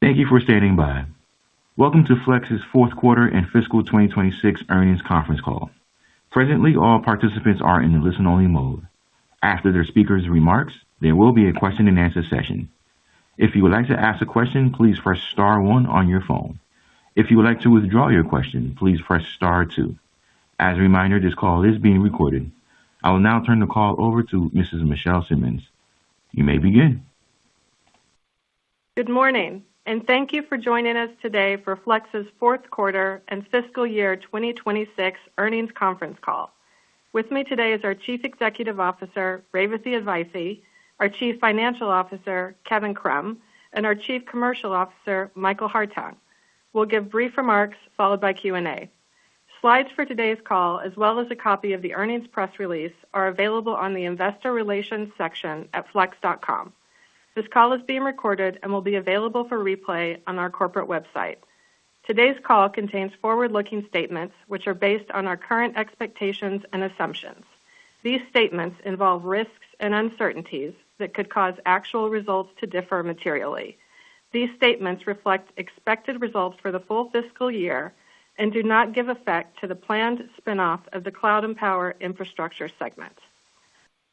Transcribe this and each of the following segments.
Thank you for standing by. Welcome to Flex's fourth quarter and fiscal 2026 earnings conference call. Presently, all participants are in listen-only mode. After their speakers' remarks, there will be a question-and-answer session. If you would like to ask a question, please press star one on your phone. If you would like to withdraw your question, please press star two. As a reminder, this call is being recorded. I will now turn the call over to Mrs. Michelle Simmons. You may begin. Good morning, and thank you for joining us today for Flex's fourth quarter and fiscal year 2026 earnings conference call. With me today is our Chief Executive Officer, Revathi Advaithi, our Chief Financial Officer, Kevin Krumm, and our Chief Commercial Officer, Michael Hartung. We'll give brief remarks followed by Q&A. Slides for today's call, as well as a copy of the earnings press release, are available on the investor relations section at flex.com. This call is being recorded and will be available for replay on our corporate website. Today's call contains forward-looking statements which are based on our current expectations and assumptions. These statements involve risks and uncertainties that could cause actual results to differ materially. These statements reflect expected results for the full fiscal year and do not give effect to the planned spin-off of the Cloud and Power Infrastructure segment.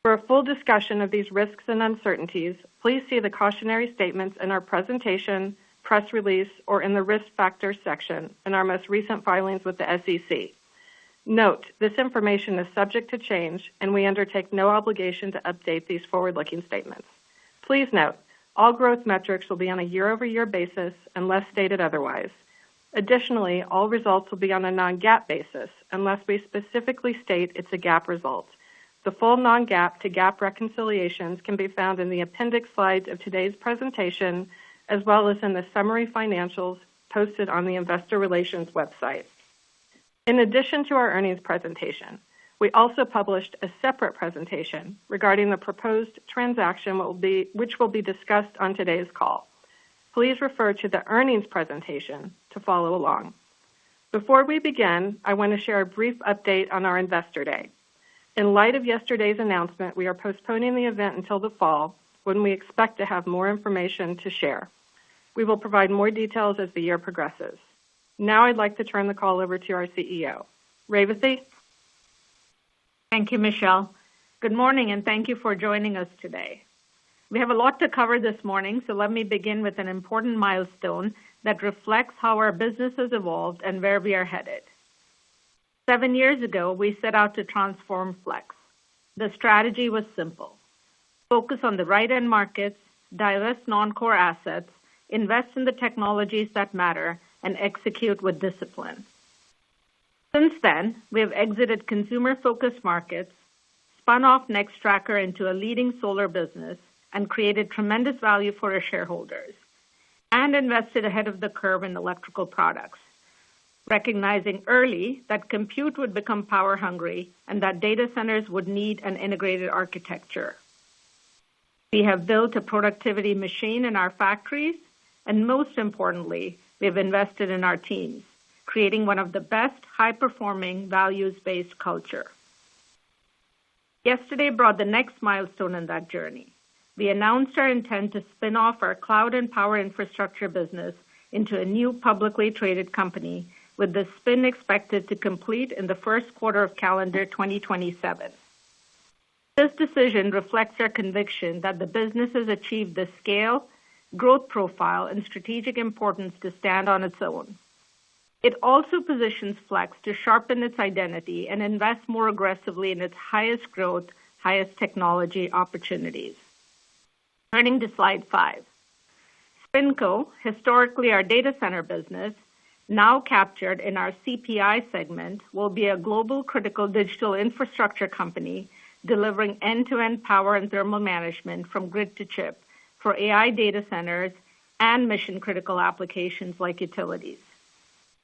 For a full discussion of these risks and uncertainties, please see the cautionary statements in our presentation, press release, or in the risk factors section in our most recent filings with the SEC. Note, this information is subject to change, and we undertake no obligation to update these forward-looking statements. Please note, all growth metrics will be on a year-over-year basis unless stated otherwise. Additionally, all results will be on a non-GAAP basis unless we specifically state it's a GAAP result. The full non-GAAP to GAAP reconciliations can be found in the appendix slides of today's presentation, as well as in the summary financials posted on the investor relations website. In addition to our earnings presentation, we also published a separate presentation regarding the proposed transaction which will be discussed on today's call. Please refer to the earnings presentation to follow along. Before we begin, I want to share a brief update on our Investor Day. In light of yesterday's announcement, we are postponing the event until the fall, when we expect to have more information to share. We will provide more details as the year progresses. Now I'd like to turn the call over to our CEO. Revathi? Thank you, Michelle. Good morning, and thank you for joining us today. We have a lot to cover this morning, so let me begin with an important milestone that reflects how our business has evolved and where we are headed. 7 years ago, we set out to transform Flex. The strategy was simple: focus on the right end markets, divest non-core assets, invest in the technologies that matter, and execute with discipline. Since then, we have exited consumer-focused markets, spun off Nextracker into a leading solar business, and created tremendous value for our shareholders, and invested ahead of the curve in electrical products, recognizing early that compute would become power hungry and that data centers would need an integrated architecture. We have built a productivity machine in our factories, and most importantly, we have invested in our teams, creating one of the best high-performing, values-based culture. Yesterday brought the next milestone in that journey. We announced our intent to spin off our Cloud and Power Infrastructure business into a new publicly traded company, with the spin expected to complete in the first quarter of calendar 2027. This decision reflects our conviction that the business has achieved the scale, growth profile, and strategic importance to stand on its own. It also positions Flex to sharpen its identity and invest more aggressively in its highest growth, highest technology opportunities. Turning to slide 5. SpinCo, historically our data center business, now captured in our CPI segment, will be a global critical digital infrastructure company delivering end-to-end power and thermal management from grid to chip for AI data centers and mission-critical applications like utilities.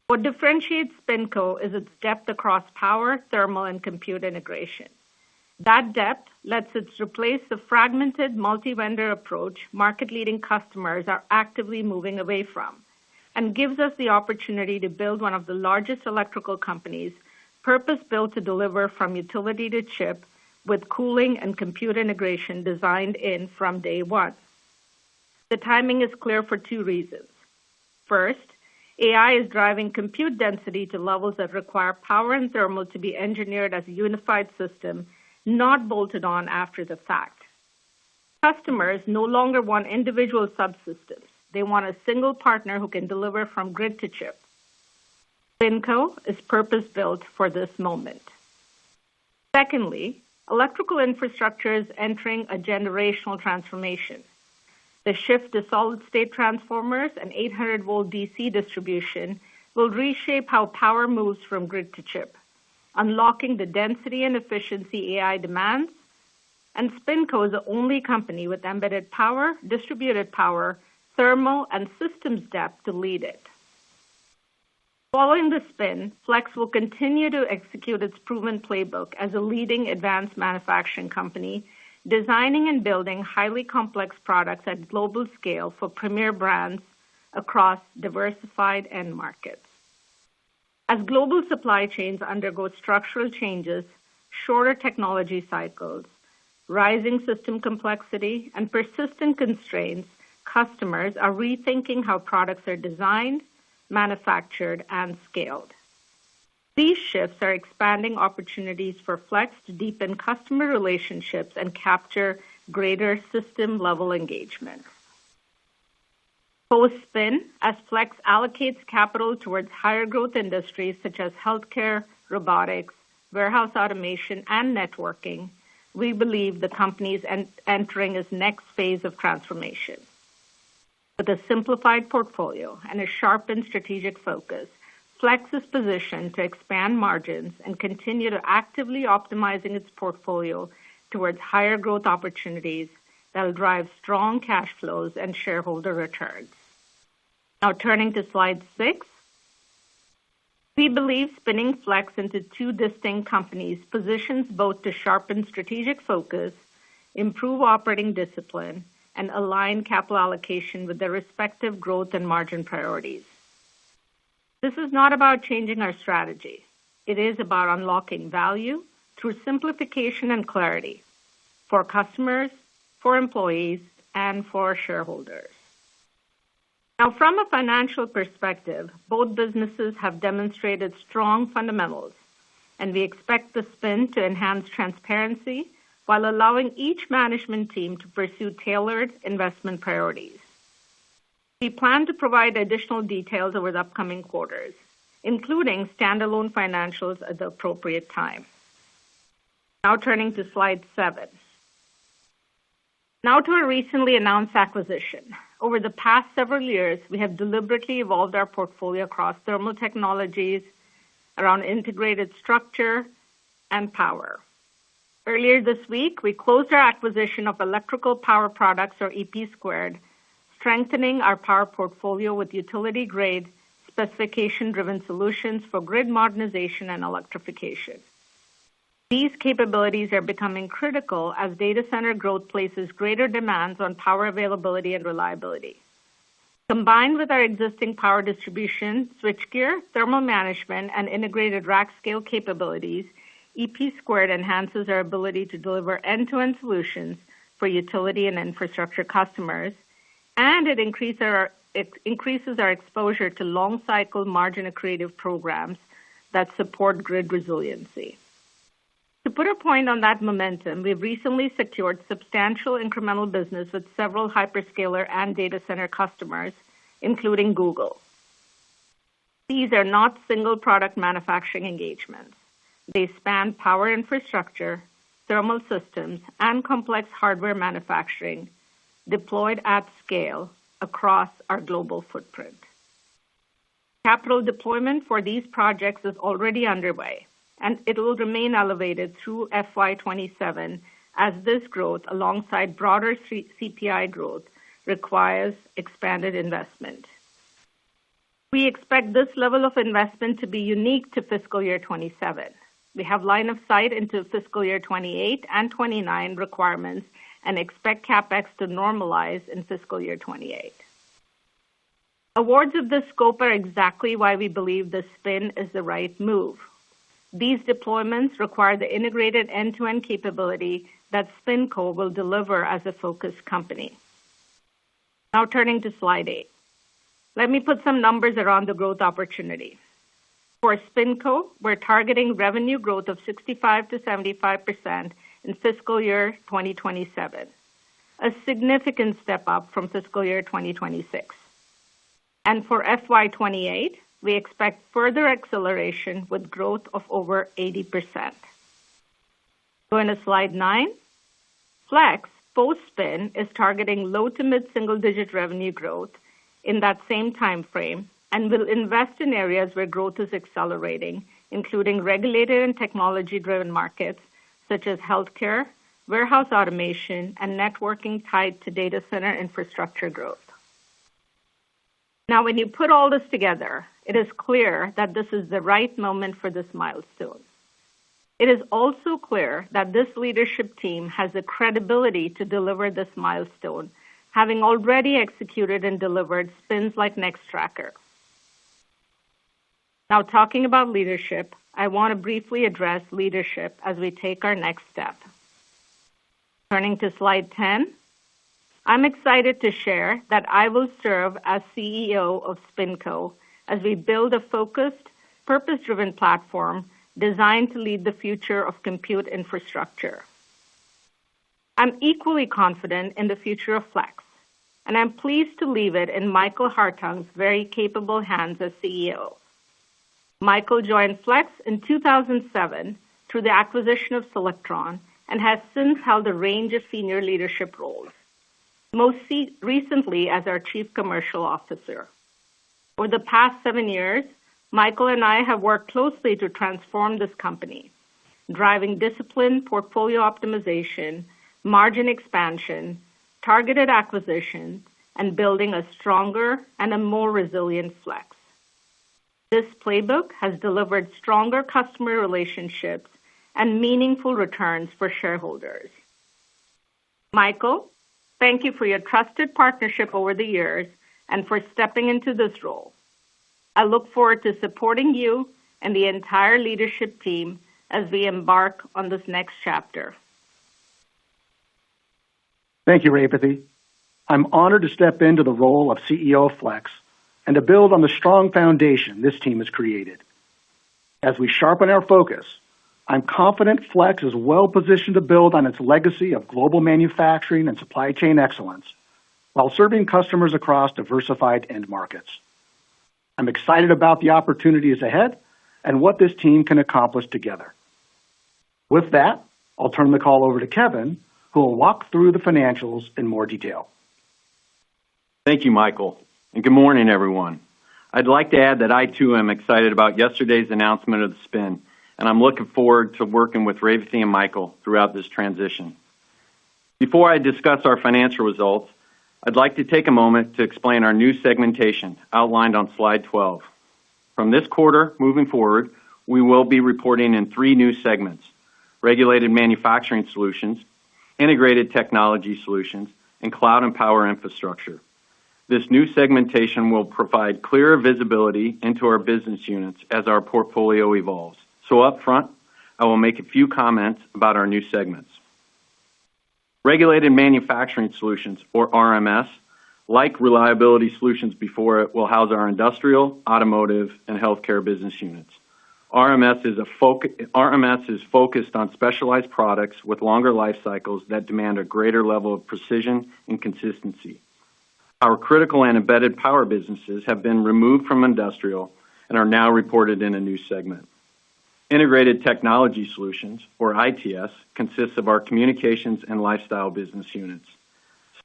What differentiates SpinCo is its depth across power, thermal, and compute integration. That depth lets it replace the fragmented multi-vendor approach market-leading customers are actively moving away from, and gives us the opportunity to build one of the largest electrical companies purpose-built to deliver from utility to chip with cooling and compute integration designed in from day one. The timing is clear for 2 reasons. First, AI is driving compute density to levels that require power and thermal to be engineered as a unified system, not bolted on after the fact. Customers no longer want individual subsystems. They want a single partner who can deliver from grid to chip. SpinCo is purpose-built for this moment. Secondly, electrical infrastructure is entering a generational transformation. The shift to solid-state transformers and 800-volt DC distribution will reshape how power moves from grid to chip, unlocking the density and efficiency AI demands, and SpinCo is the only company with embedded power, distributed power, thermal, and systems depth to lead it. Following the spin, Flex will continue to execute its proven playbook as a leading advanced manufacturing company, designing and building highly complex products at global scale for premier brands across diversified end markets. As global supply chains undergo structural changes, shorter technology cycles, rising system complexity, and persistent constraints, customers are rethinking how products are designed, manufactured, and scaled. These shifts are expanding opportunities for Flex to deepen customer relationships and capture greater system-level engagement. Post-spin, as Flex allocates capital towards higher growth industries such as healthcare, robotics, warehouse automation, and networking, we believe the company is entering its next phase of transformation. With a simplified portfolio and a sharpened strategic focus, Flex is positioned to expand margins and continue to actively optimizing its portfolio towards higher growth opportunities that will drive strong cash flows and shareholder returns. Now turning to slide 6. We believe spinning Flex into two distinct companies positions both to sharpen strategic focus, improve operating discipline, and align capital allocation with their respective growth and margin priorities. This is not about changing our strategy. It is about unlocking value through simplification and clarity for customers, for employees, and for shareholders. Now, from a financial perspective, both businesses have demonstrated strong fundamentals, and we expect the spin to enhance transparency while allowing each management team to pursue tailored investment priorities. We plan to provide additional details over the upcoming quarters, including standalone financials at the appropriate time. Now turning to slide 7. Now to our recently announced acquisition. Over the past several years, we have deliberately evolved our portfolio across thermal technologies, around integrated structure, and power. Earlier this week, we closed our acquisition of Electrical Power Products, or EP², strengthening our power portfolio with utility-grade, specification-driven solutions for grid modernization and electrification. These capabilities are becoming critical as data center growth places greater demands on power availability and reliability. Combined with our existing power distribution, switchgear, thermal management, and integrated rack scale capabilities, EP² enhances our ability to deliver end-to-end solutions for utility and infrastructure customers, and it increases our exposure to long-cycle margin-accretive programs that support grid resiliency. To put a point on that momentum, we've recently secured substantial incremental business with several hyperscaler and data center customers, including Google. These are not single product manufacturing engagements. They span power infrastructure, thermal systems, and complex hardware manufacturing deployed at scale across our global footprint. Capital deployment for these projects is already underway, and it will remain elevated through FY 2027 as this growth, alongside broader CPI growth, requires expanded investment. We expect this level of investment to be unique to fiscal year 2027. We have line of sight into fiscal year 2028 and 2029 requirements and expect CapEx to normalize in fiscal year 2028. Awards of this scope are exactly why we believe the spin is the right move. These deployments require the integrated end-to-end capability that SpinCo will deliver as a focused company. Now turning to slide 8. Let me put some numbers around the growth opportunity. For SpinCo, we're targeting revenue growth of 65 to 75% in fiscal year 2027, a significant step up from fiscal year 2026. And for FY28, we expect further acceleration with growth of over 80%. Going to slide 9, Flex post-spin is targeting low to mid-single-digit revenue growth in that same time frame and will invest in areas where growth is accelerating, including regulated and technology-driven markets such as healthcare, warehouse automation, and networking tied to data center infrastructure growth. Now, when you put all this together, it is clear that this is the right moment for this milestone. It is also clear that this leadership team has the credibility to deliver this milestone, having already executed and delivered spins like Nextracker. Now, talking about leadership, I want to briefly address leadership as we take our next step. Turning to slide 10, I'm excited to share that I will serve as CEO of SpinCo as we build a focused, purpose-driven platform designed to lead the future of compute infrastructure. I'm equally confident in the future of Flex, and I'm pleased to leave it in Michael Hartung's very capable hands as CEO. Michael joined Flex in 2007 through the acquisition of Solectron and has since held a range of senior leadership roles, most recently as our Chief Commercial Officer. Over the past 7 years, Michael and I have worked closely to transform this company, driving disciplined portfolio optimization, margin expansion, targeted acquisitions, and building a stronger and a more resilient Flex. This playbook has delivered stronger customer relationships and meaningful returns for shareholders. Michael, thank you for your trusted partnership over the years and for stepping into this role. I look forward to supporting you and the entire leadership team as we embark on this next chapter. Thank you, Revathi. I'm honored to step into the role of CEO of Flex and to build on the strong foundation this team has created. As we sharpen our focus, I'm confident Flex is well positioned to build on its legacy of global manufacturing and supply chain excellence while serving customers across diversified end markets. I'm excited about the opportunities ahead and what this team can accomplish together. With that, I'll turn the call over to Kevin, who will walk through the financials in more detail. Thank you, Michael, and good morning, everyone. I'd like to add that I, too, am excited about yesterday's announcement of the spin, and I'm looking forward to working with Revathi and Michael throughout this transition. Before I discuss our financial results, I'd like to take a moment to explain our new segmentation outlined on slide 12. From this quarter moving forward, we will be reporting in 3 new segments: Regulated Manufacturing Solutions, Integrated Technology Solutions, and Cloud and Power Infrastructure. This new segmentation will provide clearer visibility into our business units as our portfolio evolves. So up front, I will make a few comments about our new segments. Regulated Manufacturing Solutions, or RMS, like Reliability Solutions before it, will house our industrial, automotive, and healthcare business units. RMS is focused on specialized products with longer life cycles that demand a greater level of precision and consistency. Our critical and embedded power businesses have been removed from industrial and are now reported in a new segment. Integrated Technology Solutions, or ITS, consists of our communications and lifestyle business units.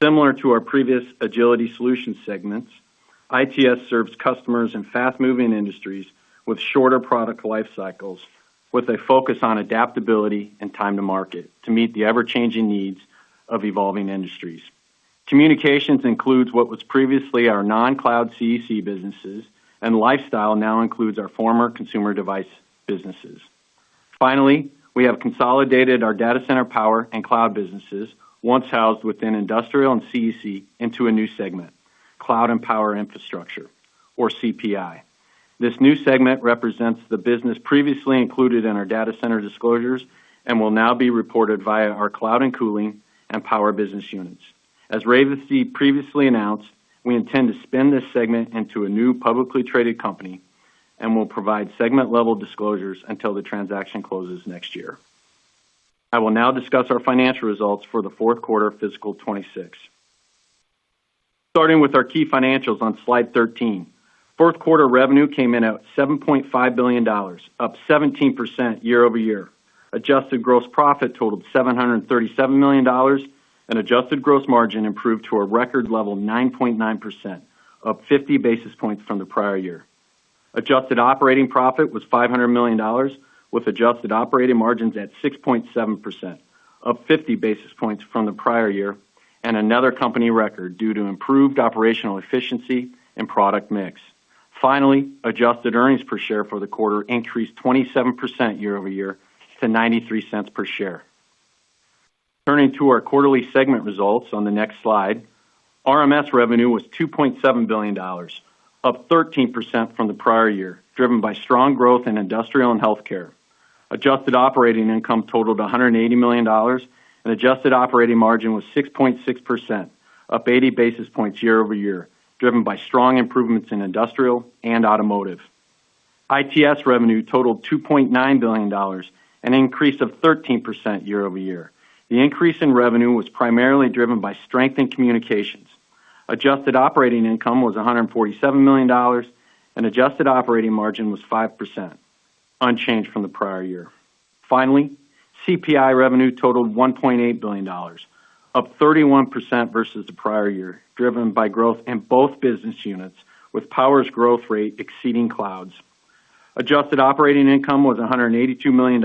Similar to our previous Agility Solutions segments, ITS serves customers in fast-moving industries with shorter product life cycles, with a focus on adaptability and time to market to meet the ever-changing needs of evolving industries. Communications includes what was previously our non-cloud CEC businesses, and lifestyle now includes our former consumer device businesses. Finally, we have consolidated our data center power and cloud businesses, once housed within industrial and CEC, into a new segment, Cloud and Power Infrastructure, or CPI. This new segment represents the business previously included in our data center disclosures and will now be reported via our cloud and cooling and power business units. As Revathi previously announced, we intend to spin this segment into a new publicly traded company and will provide segment-level disclosures until the transaction closes next year. I will now discuss our financial results for the fourth quarter of fiscal 26. Starting with our key financials on slide 13. Fourth quarter revenue came in at $7.5 billion, up 17% year-over-year. Adjusted gross profit totaled $737 million, and adjusted gross margin improved to a record level 9.9%, up 50 basis points from the prior year. Adjusted operating profit was $500 million, with adjusted operating margins at 6.7%, up 50 basis points from the prior year, and another company record due to improved operational efficiency and product mix. Finally, adjusted earnings per share for the quarter increased 27% year-over-year to 93 cents per share. Turning to our quarterly segment results on the next slide, RMS revenue was $2.7 billion, up 13% from the prior year, driven by strong growth in industrial and healthcare. Adjusted operating income totaled $180 million, and adjusted operating margin was 6.6%, up 80 basis points year-over-year, driven by strong improvements in industrial and automotive. ITS revenue totaled $2.9 billion, an increase of 13% year-over-year. The increase in revenue was primarily driven by strength in communications. Adjusted operating income was $147 million, and adjusted operating margin was 5%, unchanged from the prior year. Finally, CPI revenue totaled $1.8 billion, up 31% versus the prior year, driven by growth in both business units, with Power's growth rate exceeding Cloud's. Adjusted operating income was $182 million,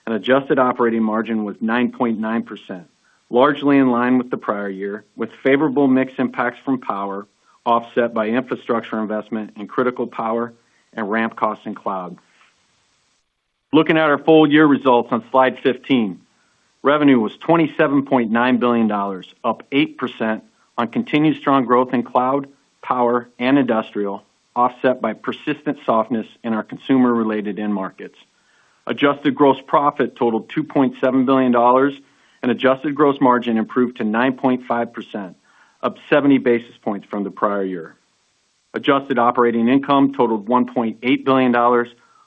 and adjusted operating margin was 9.9%, largely in line with the prior year, with favorable mix impacts from Power offset by infrastructure investment in critical power and ramp costs in Cloud. Looking at our full year results on slide 15, revenue was $27.9 billion, up 8% on continued strong growth in Cloud, Power, and Industrial, offset by persistent softness in our consumer-related end markets. Adjusted gross profit totaled $2.7 billion, and adjusted gross margin improved to 9.5%, up 70 basis points from the prior year. Adjusted operating income totaled $1.8 billion,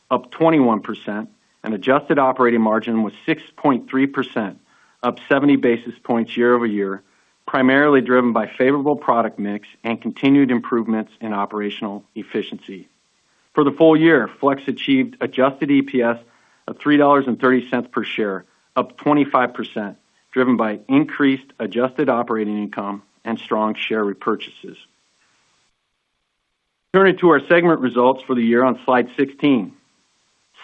up 21%, and adjusted operating margin was 6.3%, up 70 basis points year-over-year, primarily driven by favorable product mix and continued improvements in operational efficiency. For the full year, Flex achieved adjusted EPS of $3.30 per share, up 25%, driven by increased adjusted operating income and strong share repurchases. Turning to our segment results for the year on slide 16.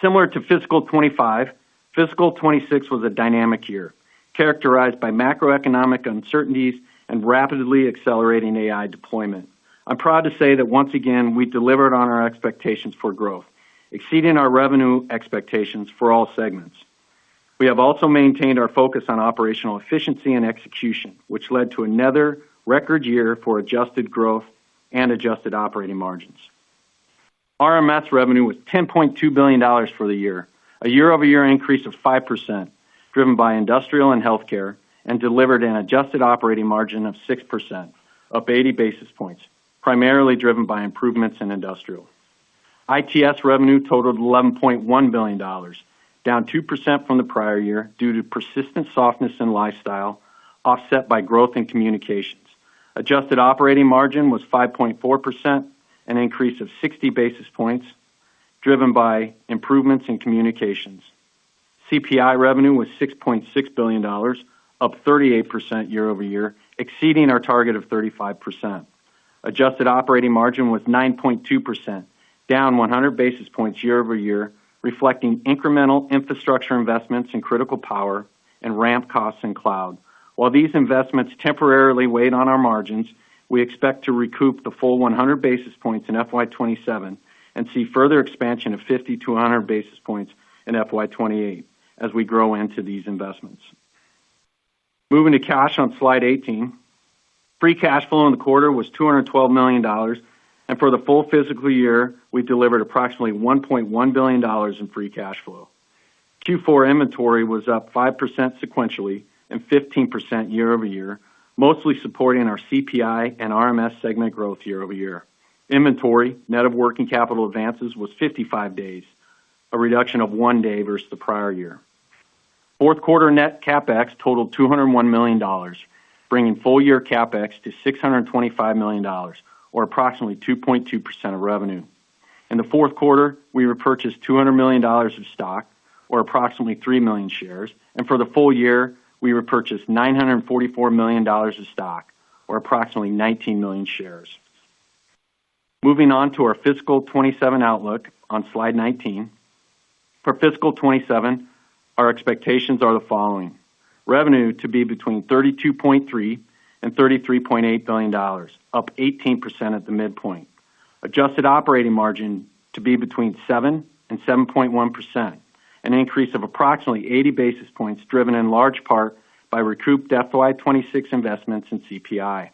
Similar to fiscal 25, fiscal 26 was a dynamic year, characterized by macroeconomic uncertainties and rapidly accelerating AI deployment. I'm proud to say that once again, we delivered on our expectations for growth, exceeding our revenue expectations for all segments. We have also maintained our focus on operational efficiency and execution, which led to another record year for adjusted growth and adjusted operating margins. RMS revenue was $10.2 billion for the year, a year-over-year increase of 5%, driven by industrial and healthcare, and delivered an adjusted operating margin of 6%, up 80 basis points, primarily driven by improvements in industrial. ITS revenue totaled $11.1 billion, down 2% from the prior year due to persistent softness in lifestyle, offset by growth in communications. Adjusted operating margin was 5.4%, an increase of 60 basis points, driven by improvements in communications. CPI revenue was $6.6 billion, up 38% year-over-year, exceeding our target of 35%. Adjusted operating margin was 9.2%, down 100 basis points year-over-year, reflecting incremental infrastructure investments in critical power and ramp costs in Cloud. While these investments temporarily weighed on our margins, we expect to recoup the full 100 basis points in FY27 and see further expansion of 50 to 100 basis points in FY28 as we grow into these investments. Moving to cash on slide 18, free cash flow in the quarter was $212 million, and for the full fiscal year, we delivered approximately $1.1 billion in free cash flow. Q4 inventory was up 5% sequentially and 15% year-over-year, mostly supporting our CPI and RMS segment growth year-over-year. Inventory, net of working capital advances, was 55 days, a reduction of 1 day versus the prior year. Fourth quarter net CapEx totaled $201 million, bringing full-year CapEx to $625 million, or approximately 2.2% of revenue. In the fourth quarter, we repurchased $200 million of stock, or approximately 3 million shares, and for the full year, we repurchased $944 million of stock, or approximately 19 million shares. Moving on to our fiscal 27 outlook on slide 19. For fiscal 27, our expectations are the following. Revenue to be between $32.3 and $33.8 billion, up 18% at the midpoint. Adjusted operating margin to be between 7 and 7.1%, an increase of approximately 80 basis points, driven in large part by recouped FY26 investments in CPI.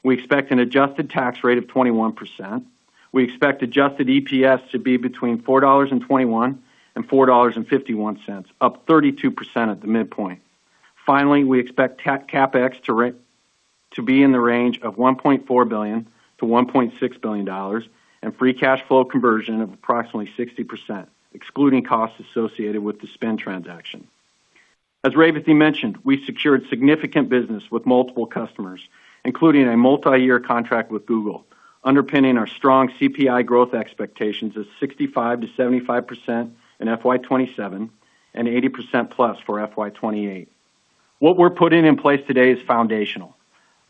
We expect an adjusted tax rate of 21%. We expect adjusted EPS to be between $4.21 and $4.51, up 32% at the midpoint. Finally, we expect CapEx to be in the range of $1.4 billion to $1.6 billion, and free cash flow conversion of approximately 60%, excluding costs associated with the spin transaction. As Revathi mentioned, we secured significant business with multiple customers, including a multi-year contract with Google, underpinning our strong CPI growth expectations of 65 to 75% in FY27 and 80% plus for FY28. What we're putting in place today is foundational.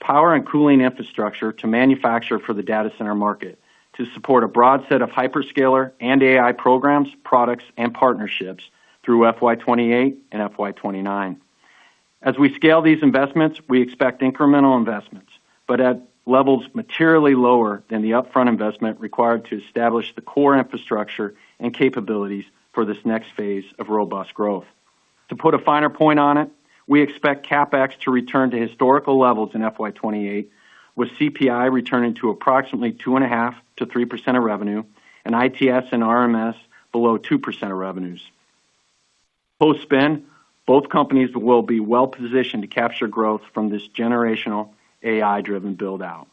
Power and cooling infrastructure to manufacture for the data center market, to support a broad set of hyperscaler and AI programs, products, and partnerships through FY28 and FY29. As we scale these investments, we expect incremental investments, but at levels materially lower than the upfront investment required to establish the core infrastructure and capabilities for this next phase of robust growth. To put a finer point on it, we expect CapEx to return to historical levels in FY28, with CPI returning to approximately 2.5% to 3% of revenue, and ITS and RMS below 2% of revenues. Post-spin, both companies will be well-positioned to capture growth from this generational AI-driven build-out.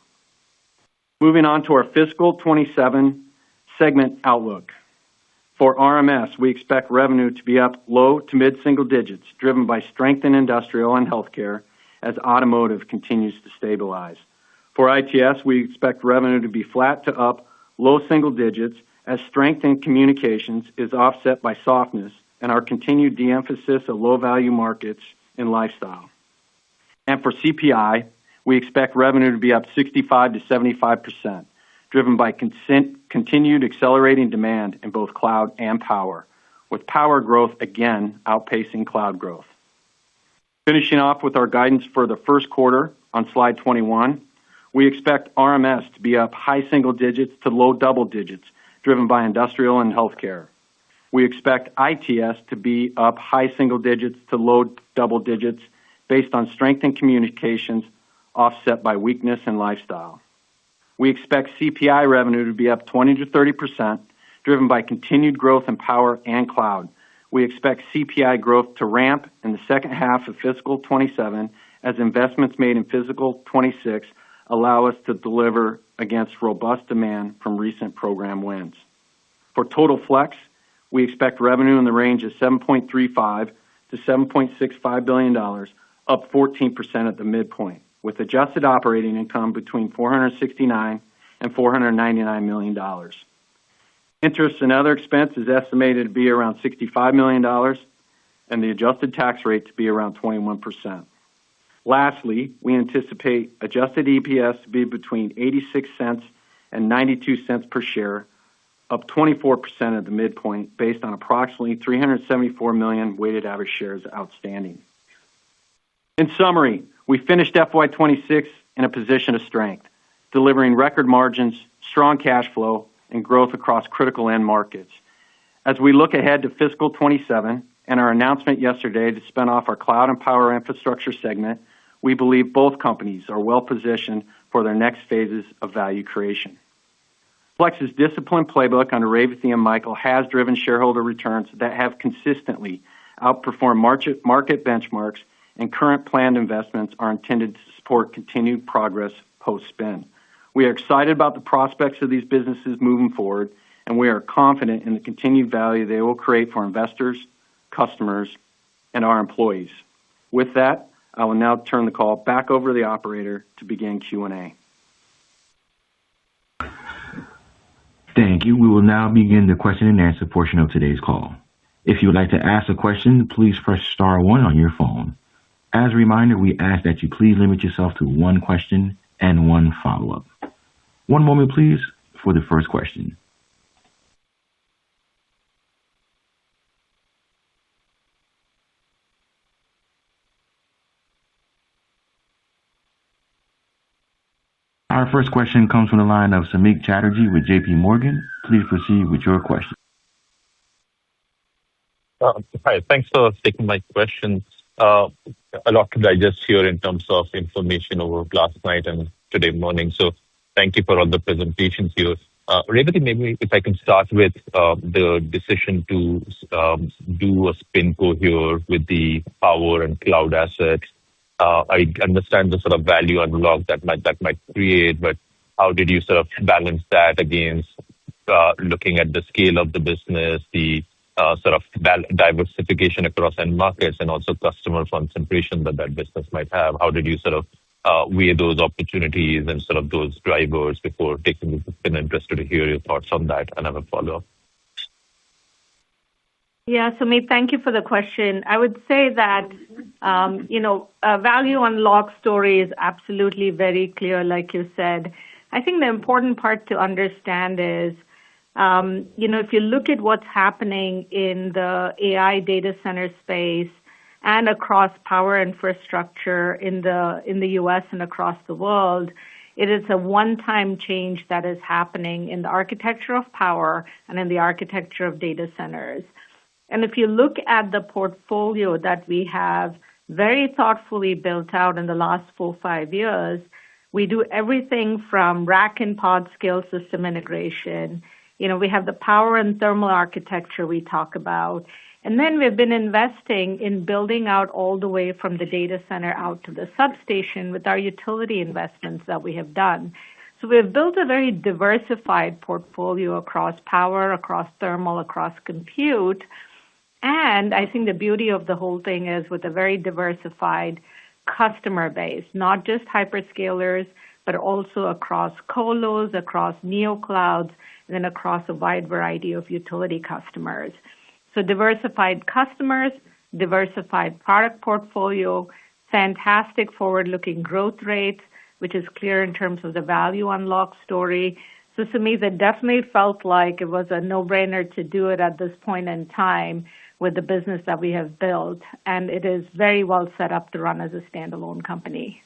Moving on to our fiscal 27 segment outlook. For RMS, we expect revenue to be up low to mid-single digits, driven by strength in industrial and healthcare as automotive continues to stabilize. For ITS, we expect revenue to be flat to up low single digits as strength in communications is offset by softness and our continued de-emphasis of low-value markets in lifestyle. And for CPI, we expect revenue to be up 65 to 75%, driven by continued accelerating demand in both cloud and power, with power growth again outpacing cloud growth. Finishing off with our guidance for the first quarter on slide 21, we expect RMS to be up high single digits to low double digits, driven by industrial and healthcare. We expect ITS to be up high single digits to low double digits based on strength in communications offset by weakness in lifestyle. We expect CPI revenue to be up 20 to 30%, driven by continued growth in power and cloud. We expect CPI growth to ramp in the second half of fiscal 27 as investments made in fiscal 26 allow us to deliver against robust demand from recent program wins. For total Flex, we expect revenue in the range of $7.35 to $7.65 billion, up 14% at the midpoint, with adjusted operating income between $469 and $499 million. Interest and other expense is estimated to be around $65 million, and the adjusted tax rate to be around 21%. Lastly, we anticipate adjusted EPS to be between 86 cents and 92 cents per share, up 24% at the midpoint, based on approximately 374 million weighted average shares outstanding. In summary, we finished FY26 in a position of strength, delivering record margins, strong cash flow, and growth across critical end markets. As we look ahead to fiscal 27 and our announcement yesterday to spin off our cloud and power infrastructure segment, we believe both companies are well-positioned for their next phases of value creation. Flex's disciplined playbook under Revathi and Michael has driven shareholder returns that have consistently outperformed market benchmarks, and current planned investments are intended to support continued progress post-spin. We are excited about the prospects of these businesses moving forward, and we are confident in the continued value they will create for investors, customers, and our employees. With that, I will now turn the call back over to the operator to begin Q&A. Thank you. We will now begin the question and answer portion of today's call. If you would like to ask a question, please press star one on your phone. As a reminder, we ask that you please limit yourself to one question and one follow-up. One moment, please, for the first question. Our first question comes from the line of Samik Chatterjee with JPMorgan. Please proceed with your question. Hi, thanks for taking my question. A lot to digest here in terms of information over last night and today morning. So thank you for all the presentations here. Revathi, maybe if I can start with the decision to do a SpinCo here with the power and cloud assets. I understand the sort of value unlock that might create, but how did you sort of balance that against looking at the scale of the business, the sort of diversification across end markets, and also customer concentration that business might have? How did you sort of weigh those opportunities and sort of those drivers before taking the spin? Interested to hear your thoughts on that, and have a follow-up. Yeah, Samik, thank you for the question. I would say that, a value unlock story is absolutely very clear, like you said. I think the important part to understand is, if you look at what's happening in the AI data center space and across power infrastructure in the U.S. and across the world, it is a one-time change that is happening in the architecture of power and in the architecture of data centers. And if you look at the portfolio that we have very thoughtfully built out in the last 4-5 years, we do everything from rack and pod scale system integration. We have the power and thermal architecture we talk about. And then we've been investing in building out all the way from the data center out to the substation with our utility investments that we have done. So we've built a very diversified portfolio across power, across thermal, across compute. And I think the beauty of the whole thing is with a very diversified customer base, not just hyperscalers, but also across colos, across neoclouds, and then across a wide variety of utility customers. So diversified customers, diversified product portfolio, fantastic forward-looking growth rates, which is clear in terms of the value unlock story. So to me, that definitely felt like it was a no-brainer to do it at this point in time with the business that we have built, and it is very well set up to run as a standalone company.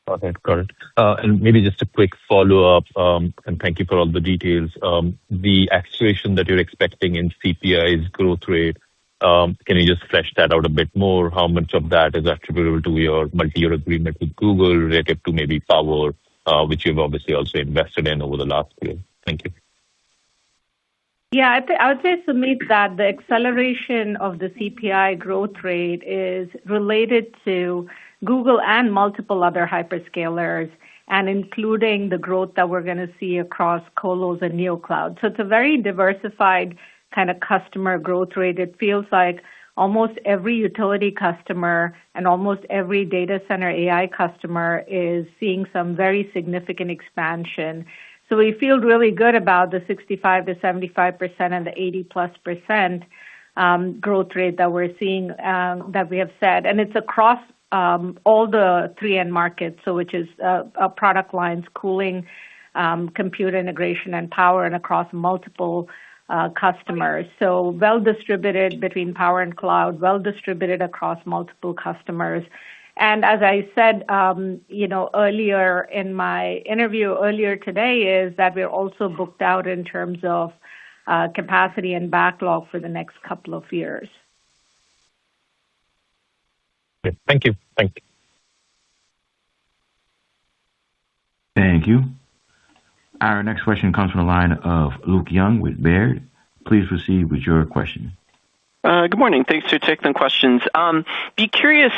Got it. And maybe just a quick follow-up, and thank you for all the details. The acceleration that you're expecting in CPI's growth rate, can you just flesh that out a bit more? How much of that is attributable to your multi-year agreement with Google related to maybe power, which you've obviously also invested in over the last year? Thank you. Yeah, I would say, Samik, that the acceleration of the CPI growth rate is related to Google and multiple other hyperscalers, and including the growth that we're going to see across colos and neoclouds. So it's a very diversified kind of customer growth rate. It feels like almost every utility customer and almost every data center AI customer is seeing some very significant expansion. So we feel really good about the 65 to 75% and the 80+% growth rate that we're seeing, that we have said. And it's across all the 3 end markets, so which is product lines, cooling, computer integration, and power, and across multiple customers. So well distributed between power and cloud, well distributed across multiple customers. And as I said, earlier in my interview earlier today, is that we're also booked out in terms of capacity and backlog for the next couple of years. Okay, thank you. Thank you. Our next question comes from the line of Luke Young with Baird. Please proceed with your question. Good morning. Thanks for taking the questions. Be curious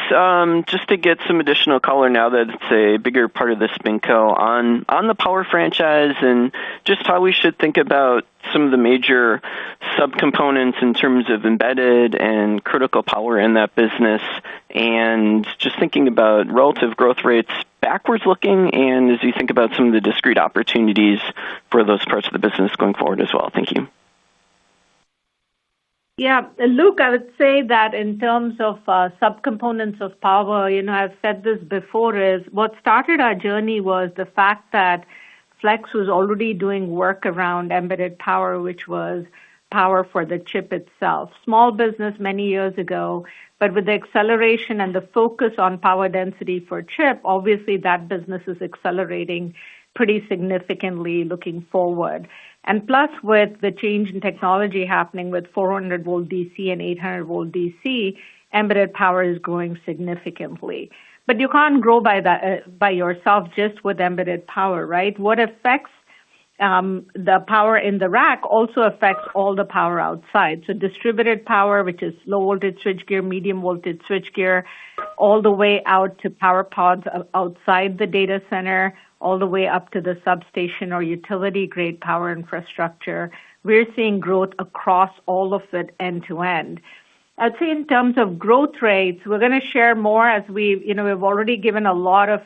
just to get some additional color now that it's a bigger part of the SpinCo on the power franchise and just how we should think about some of the major subcomponents in terms of embedded and critical power in that business, and just thinking about relative growth rates backwards looking, and as you think about some of the discrete opportunities for those parts of the business going forward as well. Thank you. Yeah, Luke, I would say that in terms of subcomponents of power, I've said this before, is what started our journey was the fact that Flex was already doing work around embedded power, which was power for the chip itself. Small business many years ago, but with the acceleration and the focus on power density for chip, obviously that business is accelerating pretty significantly looking forward. And plus, with the change in technology happening with 400 volt DC and 800 volt DC, embedded power is growing significantly. But you can't grow by yourself just with embedded power, right? What affects the power in the rack also affects all the power outside. So distributed power, which is low voltage switchgear, medium voltage switchgear, all the way out to power pods outside the data center, all the way up to the substation or utility grade power infrastructure. We're seeing growth across all of it end to end. I'd say in terms of growth rates, we're going to share more as we've already given a lot of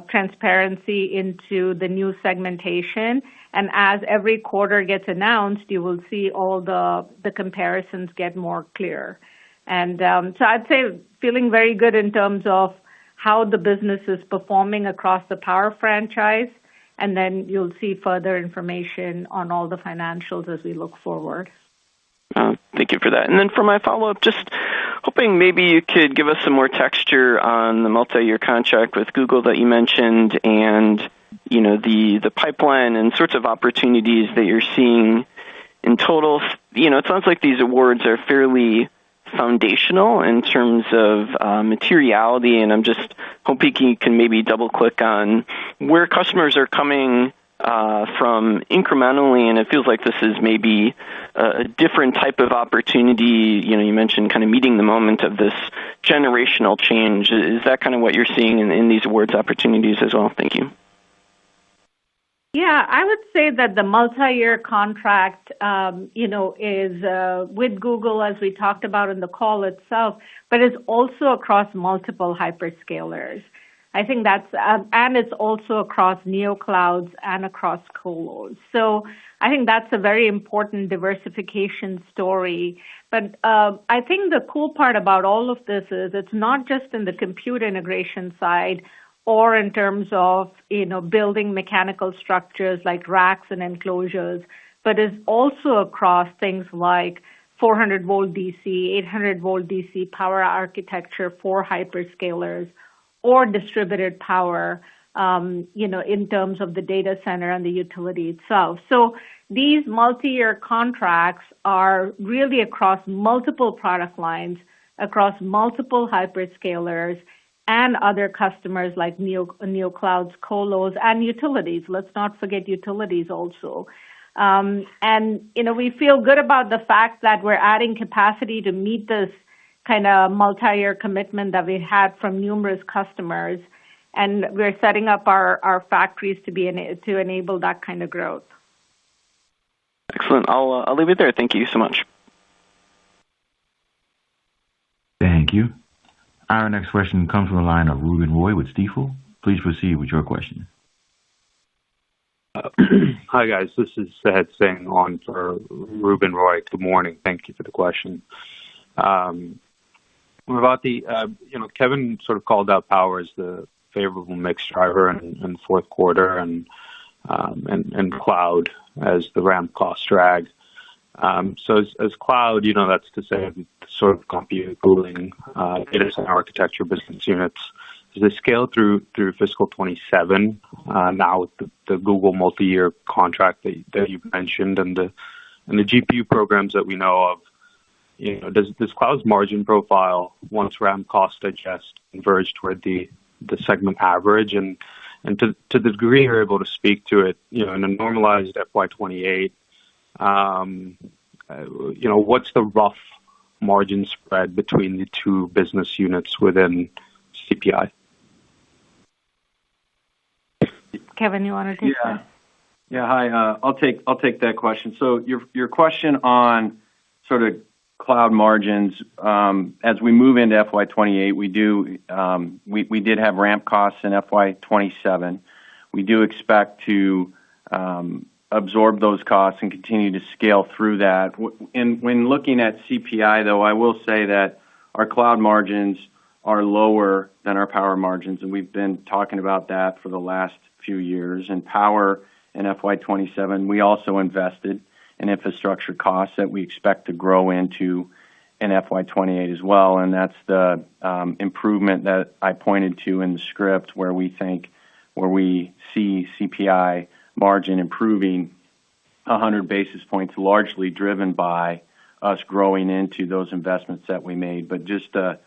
transparency into the new segmentation. And as every quarter gets announced, you will see all the comparisons get more clear. And so I'd say feeling very good in terms of how the business is performing across the power franchise. And then you'll see further information on all the financials as we look forward. Thank you for that. And then for my follow-up, just hoping maybe you could give us some more texture on the multi-year contract with Google that you mentioned, and the pipeline and sorts of opportunities that you're seeing in total. It sounds like these awards are fairly foundational in terms of materiality, and I'm just hoping you can maybe double-click on where customers are coming from incrementally, and it feels like this is maybe a different type of opportunity. You mentioned kind of meeting the moment of this generational change. Is that kind of what you're seeing in these awards opportunities as well? Thank you. Yeah, I would say that the multi-year contract, is with Google, as we talked about in the call itself, but is also across multiple hyperscalers. I think that's, and it's also across neoclouds and across colos. So I think that's a very important diversification story. But I think the cool part about all of this is it's not just in the compute integration side or in terms of, building mechanical structures like racks and enclosures, but is also across things like 400 volt DC, 800 volt DC power architecture for hyperscalers, or distributed power, in terms of the data center and the utility itself. So these multi-year contracts are really across multiple product lines, across multiple hyperscalers and other customers like neoclouds, colos, and utilities. Let's not forget utilities also. We feel good about the fact that we're adding capacity to meet this kind of multi-year commitment that we had from numerous customers, and we're setting up our factories to enable that kind of growth. Excellent. I'll leave it there. Thank you so much. Thank you. Our next question comes from the line of Ruben Roy with Stifel. Please proceed with your question. Hi, guys. This is Sahad Singh on for Ruben Roy. Good morning. Thank you for the question. About Kevin sort of called out power as the favorable mix driver in the fourth quarter, and cloud as the ramp cost drag. So as cloud, that's to say sort of compute cooling, data center architecture business units, as they scale through fiscal 27, now with the Google multi-year contract that you've mentioned, and the GPU programs that we know of, does cloud's margin profile, once RAM cost digest, converge toward the segment average? And to the degree you're able to speak to it, in a normalized FY 28, what's the rough margin spread between the two business units within CPI? Kevin, you want to take that? Yeah. Hi, I'll take that question. So your question on sort of cloud margins, as we move into FY 2028, we did have ramp costs in FY 2027. We do expect to absorb those costs and continue to scale through that. When looking at CPI, though, I will say that our cloud margins are lower than our power margins, and we've been talking about that for the last few years. In power in FY 2027, we also invested in infrastructure costs that we expect to grow into in FY 2028 as well. And that's the improvement that I pointed to in the script, where we see CPI margin improving 100 basis points, largely driven by us growing into those investments that we made. But just to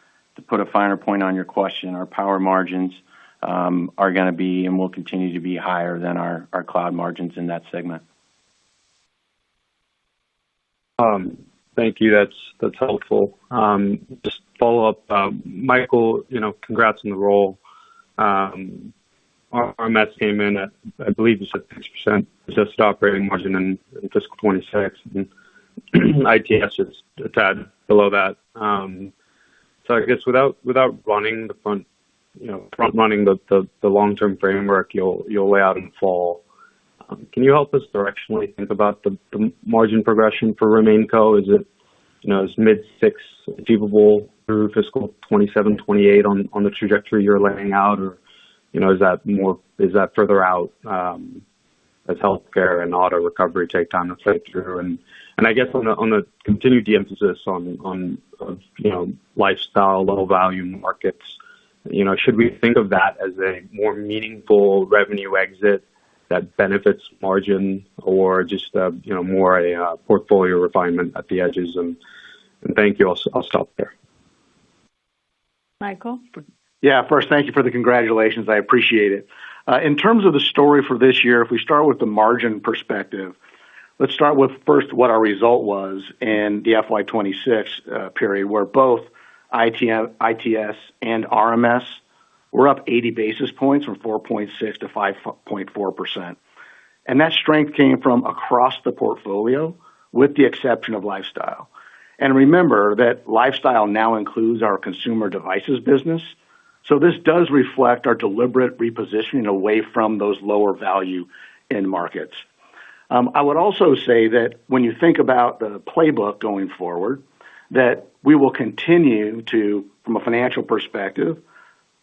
put a finer point on your question, our power margins are going to be and will continue to be higher than our cloud margins in that segment. Thank you. That's helpful. Just follow up, Michael. Congrats on the role. RMS came in at, I believe you said 6% adjusted operating margin in fiscal 2026, and ITS is a tad below that. So I guess without running front running the long-term framework you'll lay out in the fall, can you help us directionally think about the margin progression for RemainCo? Is it is mid-6 achievable through fiscal 2027, 2028 on the trajectory you're laying out, or is that further out as healthcare and auto recovery take time to play through? And I guess on the continued de-emphasis on lifestyle, low value markets, should we think of that as a more meaningful revenue exit that benefits margin, or just more a portfolio refinement at the edges? And thank you. I'll stop there. Michael? Yeah, first, thank you for the congratulations. I appreciate it. In terms of the story for this year, if we start with the margin perspective, let's start with first what our result was in the FY 2026 period, where both ITS and RMS were up 80 basis points from 4.6 to 5.4%. And that strength came from across the portfolio, with the exception of lifestyle. And remember that lifestyle now includes our consumer devices business. So this does reflect our deliberate repositioning away from those lower value end markets. I would also say that when you think about the playbook going forward, that we will continue to, from a financial perspective,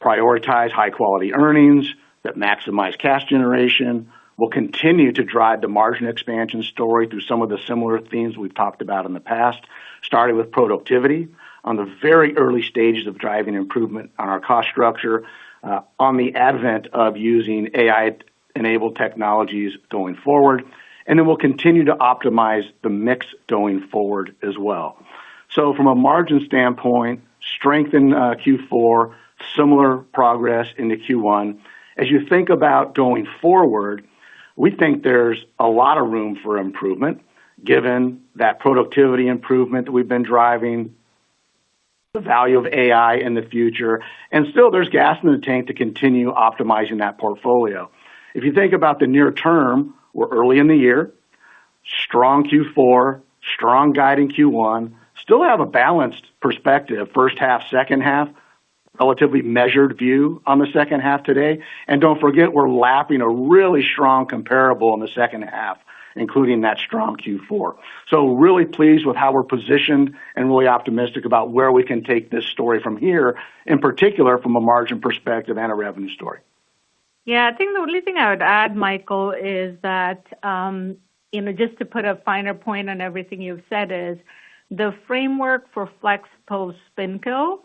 prioritize high quality earnings that maximize cash generation. We'll continue to drive the margin expansion story through some of the similar themes we've talked about in the past, starting with productivity on the very early stages of driving improvement on our cost structure, on the advent of using AI-enabled technologies going forward. And then we'll continue to optimize the mix going forward as well. So from a margin standpoint, strength in Q4, similar progress into Q1. As you think about going forward, we think there's a lot of room for improvement, given that productivity improvement that we've been driving, the value of AI in the future, and still there's gas in the tank to continue optimizing that portfolio. If you think about the near term, we're early in the year, strong Q4, strong guide in Q1, still have a balanced perspective, first half, second half, relatively measured view on the second half today. And don't forget, we're lapping a really strong comparable in the second half, including that strong Q4. So really pleased with how we're positioned and really optimistic about where we can take this story from here, in particular from a margin perspective and a revenue story. Yeah, I think the only thing I would add, Michael, is that, just to put a finer point on everything you've said, is the framework for Flex post SpinCo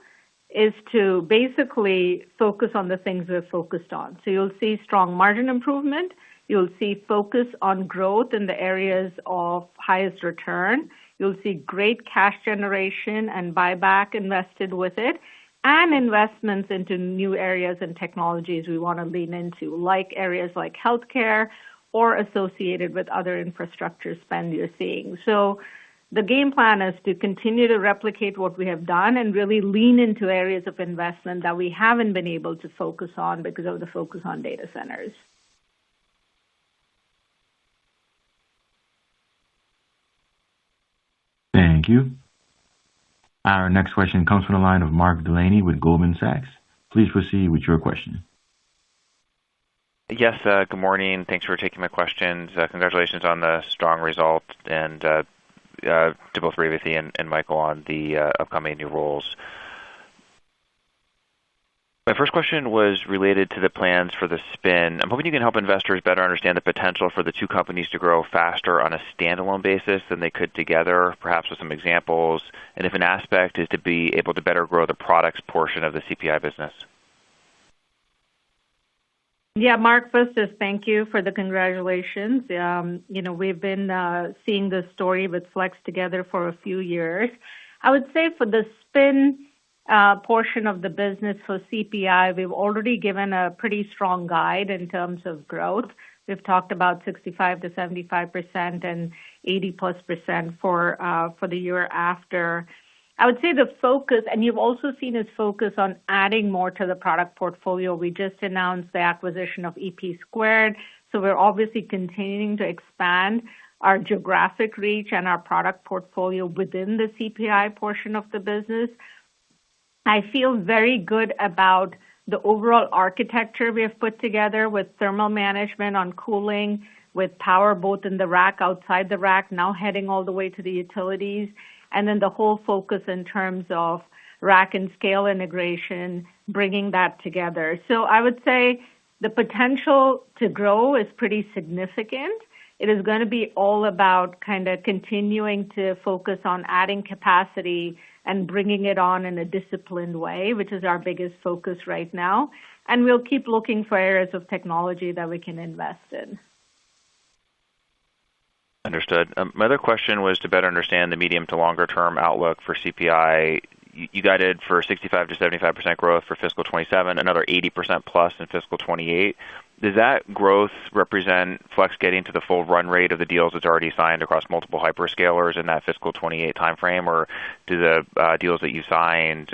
is to basically focus on the things we're focused on. So you'll see strong margin improvement. You'll see focus on growth in the areas of highest return. You'll see great cash generation and buyback invested with it, and investments into new areas and technologies we want to lean into, like areas like healthcare or associated with other infrastructure spend you're seeing. So the game plan is to continue to replicate what we have done and really lean into areas of investment that we haven't been able to focus on because of the focus on data centers. Thank you. Our next question comes from the line of Mark Delaney with Goldman Sachs. Please proceed with your question. Yes, good morning. Thanks for taking my questions. Congratulations on the strong result and to both Revathi and Michael on the upcoming new roles. My first question was related to the plans for the spin. I'm hoping you can help investors better understand the potential for the two companies to grow faster on a standalone basis than they could together, perhaps with some examples, and if an aspect is to be able to better grow the products portion of the CPI business. Yeah, Mark, first is thank you for the congratulations. We've been seeing this story with Flex together for a few years. I would say for the spin portion of the business for CPI, we've already given a pretty strong guide in terms of growth. We've talked about 65 to 75% and 80+% for the year after. I would say the focus, and you've also seen us focus on adding more to the product portfolio. We just announced the acquisition of EP², so we're obviously continuing to expand our geographic reach and our product portfolio within the CPI portion of the business. I feel very good about the overall architecture we have put together with thermal management on cooling, with power both in the rack, outside the rack, now heading all the way to the utilities, and then the whole focus in terms of rack and scale integration, bringing that together. So I would say the potential to grow is pretty significant. It is going to be all about kind of continuing to focus on adding capacity and bringing it on in a disciplined way, which is our biggest focus right now. And we'll keep looking for areas of technology that we can invest in. Understood. My other question was to better understand the medium to longer term outlook for CPI. You guided for 65 to 75% growth for fiscal 27, another 80% plus in fiscal 28. Does that growth represent Flex getting to the full run rate of the deals it's already signed across multiple hyperscalers in that fiscal 28 timeframe, or do the deals that you signed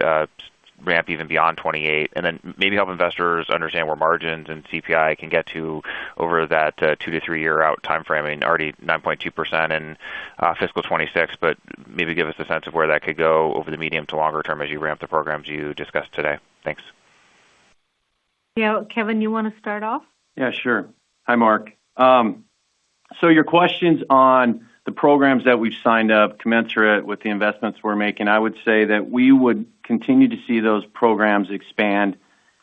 ramp even beyond 28? And then maybe help investors understand where margins and CPI can get to over that 2 to 3 year out timeframe. I mean, already 9.2% in fiscal 26, but maybe give us a sense of where that could go over the medium to longer term as you ramp the programs you discussed today. Thanks. Yeah, Kevin, you want to start off? Yeah, sure. Hi, Mark. So your questions on the programs that we've signed up commensurate with the investments we're making, I would say that we would continue to see those programs expand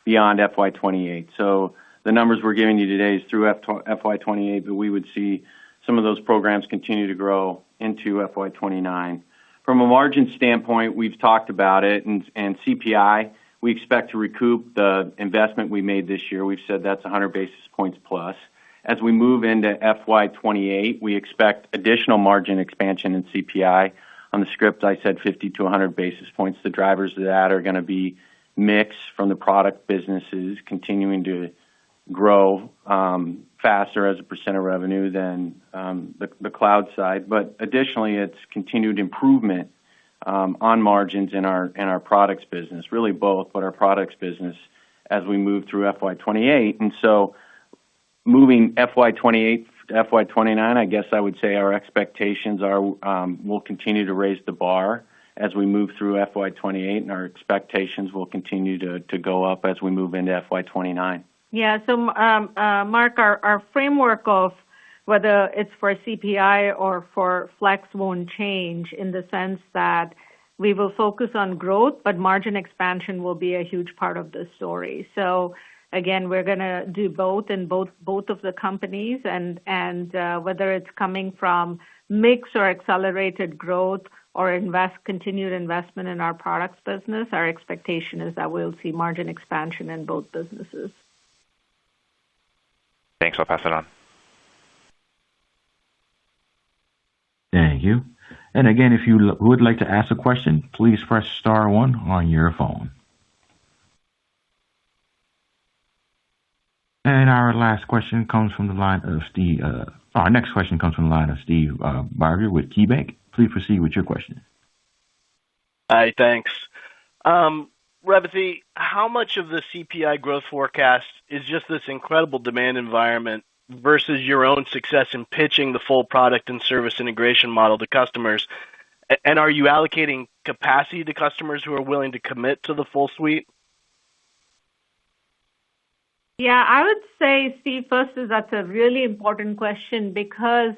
beyond FY28. So the numbers we're giving you today is through FY28, but we would see some of those programs continue to grow into FY29. From a margin standpoint, we've talked about it, and CPI, we expect to recoup the investment we made this year. We've said that's 100 basis points plus. As we move into FY28, we expect additional margin expansion in CPI. On the script, I said 50 to 100 basis points. The drivers of that are going to be mix from the product businesses continuing to grow faster as a percent of revenue than the cloud side. But additionally, it's continued improvement on margins in our products business, really both, but our products business as we move through FY28. And so moving FY28 to FY29, I guess I would say our expectations are we'll continue to raise the bar as we move through FY28, and our expectations will continue to go up as we move into FY29. Yeah, so Mark, our framework of whether it's for CPI or for Flex won't change in the sense that we will focus on growth, but margin expansion will be a huge part of the story. So again, we're going to do both in both of the companies, and whether it's coming from mix or accelerated growth or continued investment in our products business, our expectation is that we'll see margin expansion in both businesses. Thanks. I'll pass it on. Thank you. And again, if you would like to ask a question, please press star one on your phone. Our last question comes from the line of Steve. Our next question comes from the line of Steve Barger with KeyBanc. Please proceed with your question. Hi, thanks. Revathi, how much of the CPI growth forecast is just this incredible demand environment versus your own success in pitching the full product and service integration model to customers? And are you allocating capacity to customers who are willing to commit to the full suite? Yeah, I would say, Steve, first is that's a really important question because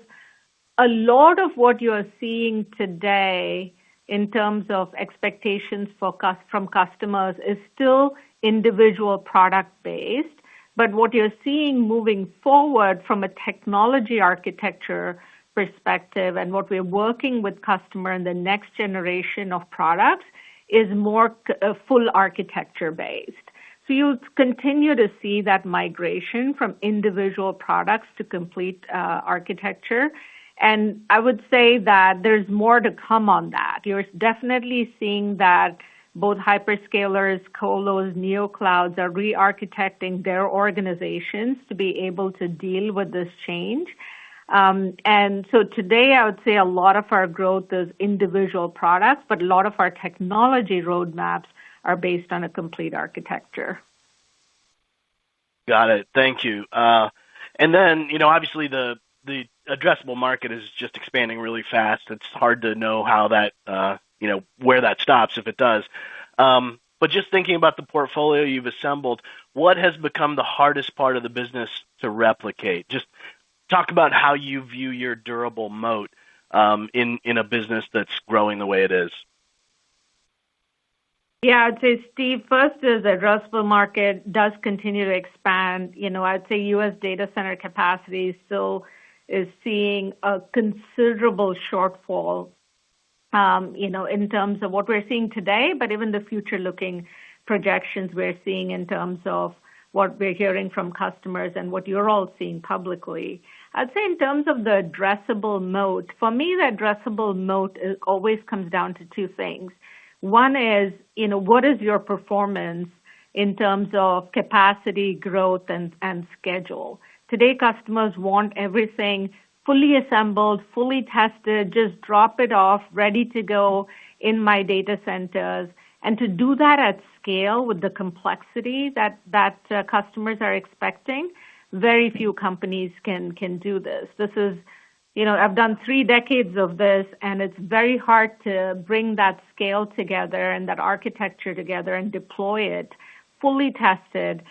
a lot of what you're seeing today in terms of expectations from customers is still individual product-based. But what you're seeing moving forward from a technology architecture perspective and what we're working with customer in the next generation of products is more full architecture-based. So you'll continue to see that migration from individual products to complete architecture. And I would say that there's more to come on that. You're definitely seeing that both hyperscalers, colos, neoclouds are re-architecting their organizations to be able to deal with this change. And so today, I would say a lot of our growth is individual products, but a lot of our technology roadmaps are based on a complete architecture. Got it. Thank you. And then, obviously the addressable market is just expanding really fast. It's hard to know how that, where that stops if it does. But just thinking about the portfolio you've assembled, what has become the hardest part of the business to replicate? Just talk about how you view your durable moat in a business that's growing the way it is. Yeah, I'd say, Steve, first is the addressable market does continue to expand. I'd say U.S. data center capacity still is seeing a considerable shortfall, in terms of what we're seeing today, but even the future-looking projections we're seeing in terms of what we're hearing from customers and what you're all seeing publicly. I'd say in terms of the addressable moat, for me, the addressable moat always comes down to two things. One is, what is your performance in terms of capacity, growth, and schedule? Today, customers want everything fully assembled, fully tested, just drop it off, ready to go in my data centers. And to do that at scale with the complexity that customers are expecting, very few companies can do this. This is, I've done 3 decades of this, and it's very hard to bring that scale together and that architecture together and deploy it fully tested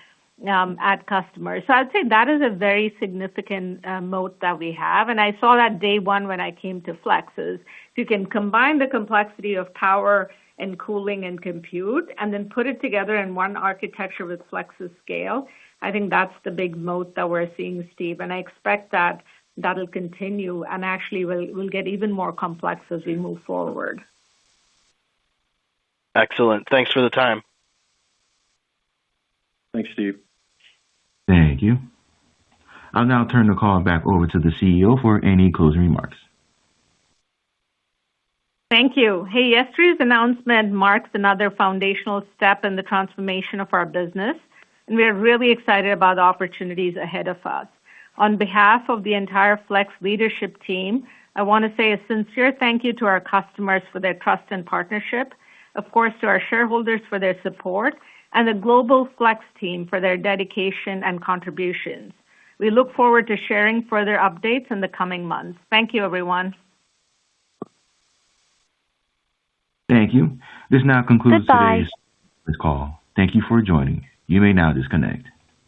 at customers. So I'd say that is a very significant moat that we have. And I saw that day one when I came to Flex's. If you can combine the complexity of power and cooling and compute and then put it together in one architecture with Flex's scale, I think that's the big moat that we're seeing, Steve. And I expect that that'll continue and actually will get even more complex as we move forward. Excellent. Thanks for the time. Thanks, Steve. Thank you. I'll now turn the call back over to the CEO for any closing remarks. Thank you. Hey, yesterday's announcement marks another foundational step in the transformation of our business, and we are really excited about the opportunities ahead of us. On behalf of the entire Flex leadership team, I want to say a sincere thank you to our customers for their trust and partnership, of course, to our shareholders for their support, and the global Flex team for their dedication and contributions. We look forward to sharing further updates in the coming months. Thank you, everyone. Thank you. This now concludes Goodbye. today's call. Thank you for joining. You may now disconnect.